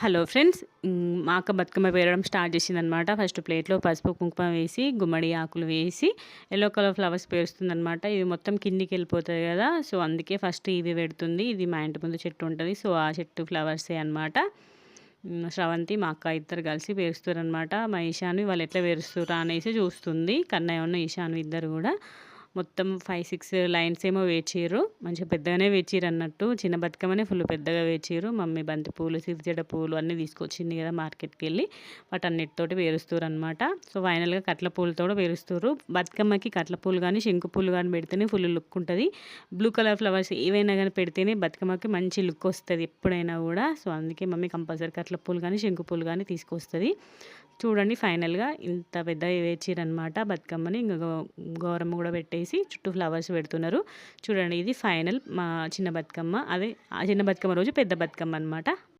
Hello friends. మా అక్క Bathukamma పేరడం start చేసిందనమాట. ఫస్ట్ ప్లేట్‌లో పసుపు, కుంకుమ వేసి, గుమ్మడి ఆకులు వేసి, యెల్లో కలర్ ఫ్లవర్స్ పేరుస్తుందనమాట. ఇవి మొత్తం కిందికెళ్ళిపోతాయి గదా! సో, అందుకే ఫస్ట్ ఇవి పెడుతుంది. ఇది మా ఇంటి ముందు చెట్టు ఉంటది. సో, ఆ చెట్టు ఫ్లవర్సే అనమాట. శ్రవంతి, మా అక్క ఇద్దరు కలిసి పేరుస్తుర్రనమాట. మా ఈశాన్వి వాళ్ళు ఎట్లా పేరుస్తుర్రా అనేసి చూస్తుంది. కన్నయ్య, ఈశాన్వి ఇద్దరు గూడా. మొత్తం 5, 6 లైన్స్ ఏమో వేచిర్రు. మంచిగా పెద్దగానే వేచిర్రన్నట్టు. చిన్న బతుకమ్మనే ఫుల్ పెద్దగా వేచిర్రు. మమ్మీ బంతి పూలు, సిరిజడ పూలు అన్నీ తీసుకొచ్చింది కదా మార్కెట్‌కెళ్ళి. వాటన్నిటితోటి పేరుస్తుర్రనమాట. సో, ఫైనల్‌గా కట్ల పూలతో కూడా పేరుస్తుర్రు. బతుకమ్మకి కట్ల పూలు గానీ, శంకు పూలు గానీ పెడితేనే ఫుల్ లుక్ ఉంటది. బ్లూ కలర్ ఫ్లవర్స్ ఏవైనా గానీ పెడితేనే బతుకమ్మకి మంచి లుక్ వస్తది ఎప్పుడైనా గూడా. సో, అందుకే మమ్మీ కంపల్సరీ కట్ల పూలు గానీ, శంకు పూలు గానీ తీసుకొస్తది. చూడండి ఫైనల్‌గా ఇంత పెద్దగా వేచిర్రనమాట బతుకమ్మని. ఇంగ గౌరమ్మ గూడా పెట్టేసి చుట్టూ ఫ్లవర్స్ పెడుతున్నారు. చూడండి ఇది ఫైనల్ మా చిన్న బతుకమ్మ. అదే ఆ చిన్న బతుకమ్మ రోజు పెద్ద బతుకమ్మ అనమాట.